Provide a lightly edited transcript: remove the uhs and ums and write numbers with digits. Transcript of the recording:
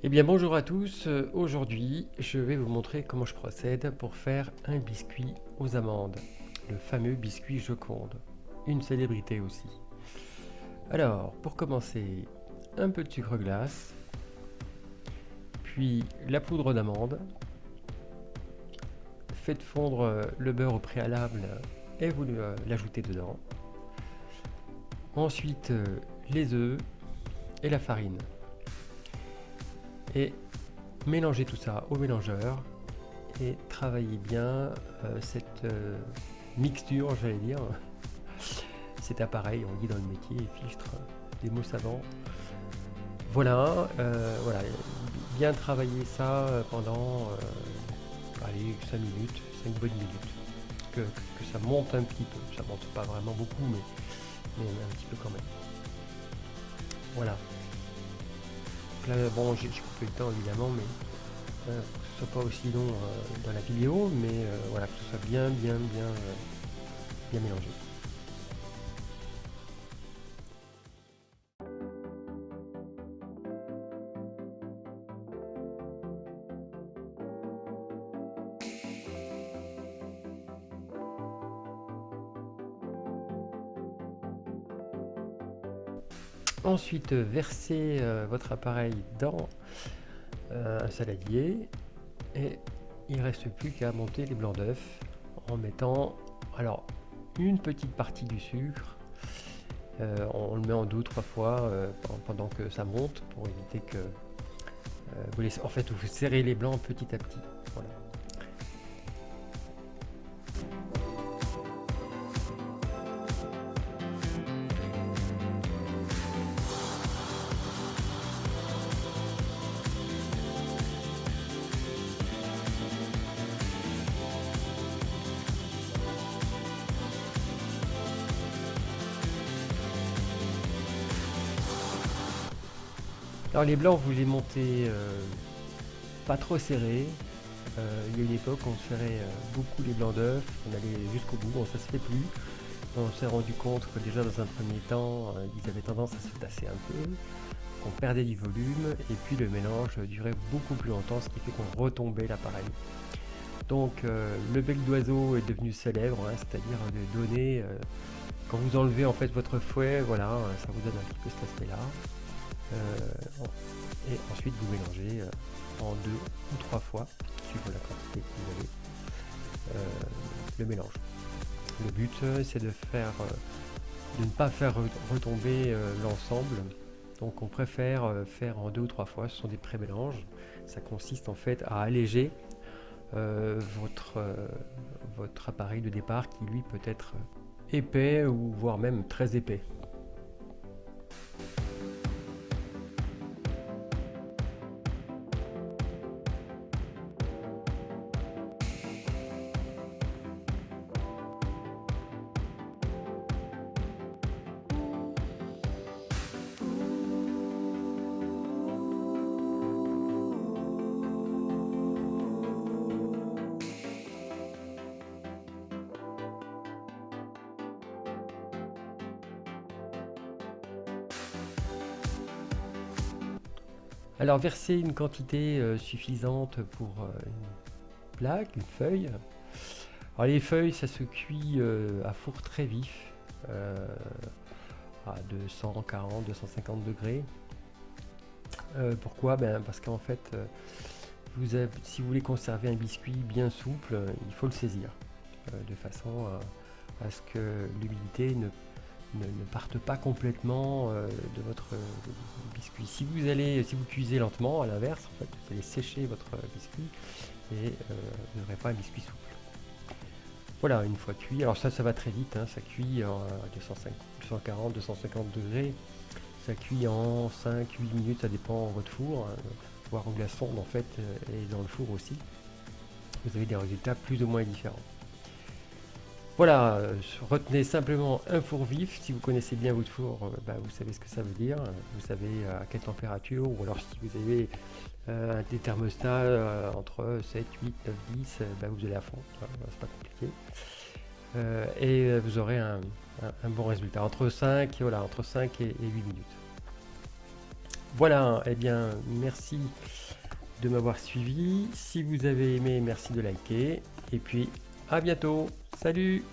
Eh bien bonjour à tous, aujourd'hui je vais vous montrer comment je procède pour faire un biscuit aux amandes, le fameux biscuit Joconde, une célébrité aussi. Alors pour commencer, un peu de sucre glace, puis la poudre d'amande, faites fondre le beurre au préalable et vous l'ajoutez dedans. Ensuite les œufs et la farine. Et mélangez tout ça au mélangeur et travaillez bien cette mixture, j'allais dire. C'est appareil, on dit dans le métier, filtre, des mots savants. Voilà, bien travailler ça pendant allez, 5 minutes, 5 bonnes minutes. Que ça monte un petit peu. Ça monte pas vraiment beaucoup, mais un petit peu quand même. Voilà. Donc là, bon, j'ai coupé le temps évidemment, mais que ce soit pas aussi long dans la vidéo, mais voilà, que ce soit bien mélangé. Ensuite, versez votre appareil dans un saladier et il ne reste plus qu'à monter les blancs d'œufs en mettant alors une petite partie du sucre. On le met en 2 ou 3 fois pendant que ça monte pour éviter que vous laissez, en fait vous serrez les blancs petit à petit. Voilà. Alors les blancs vous les montez pas trop serrés. Il y a une époque on serrait beaucoup les blancs d'œufs, on allait jusqu'au bout, bon ça se fait plus. On s'est rendu compte que déjà dans un premier temps ils avaient tendance à se tasser un peu, on perdait du volume et puis le mélange durait beaucoup plus longtemps, ce qui fait qu'on retombait l'appareil. Donc le bec d'oiseau est devenu célèbre, hein, c'est-à-dire de donner, quand vous enlevez en fait votre fouet, voilà, ça vous donne un petit peu cet aspect-là. Et ensuite vous mélangez en 2 ou 3 fois, suivant la quantité que vous avez, le mélange. Le but c'est de ne pas faire retomber l'ensemble. Donc on préfère faire en 2 ou 3 fois, ce sont des pré-mélanges. Ça consiste en fait à alléger votre appareil de départ qui lui peut être épais ou voire même très épais. Alors versez une quantité suffisante pour une plaque, une feuille. Alors les feuilles ça se cuit à four très vif, à 240-250 degrés. Pourquoi? Parce qu'en fait si vous voulez conserver un biscuit bien souple, il faut le saisir de façon à ce que l'humidité ne parte pas complètement de votre biscuit. Si vous cuisez lentement, à l'inverse, en fait, vous allez sécher votre biscuit et vous n'aurez pas un biscuit souple. Voilà, une fois cuit, alors ça va très vite, hein, ça cuit en 240-250 degrés, ça cuit en 5-8 minutes, ça dépend de votre four, hein, voire en glaçon en fait, et dans le four aussi. Vous avez des résultats plus ou moins différents. Voilà, retenez simplement un four vif. Si vous connaissez bien votre four, vous savez ce que ça veut dire. Vous savez à quelle température, ou alors si vous avez des thermostats entre 7, 8, 9, 10, vous allez à fond, c'est pas compliqué. Et vous aurez un bon résultat, entre 5 et 8 minutes. Voilà, eh bien, merci de m'avoir suivi. Si vous avez aimé, merci de liker. Et puis, à bientôt. Salut!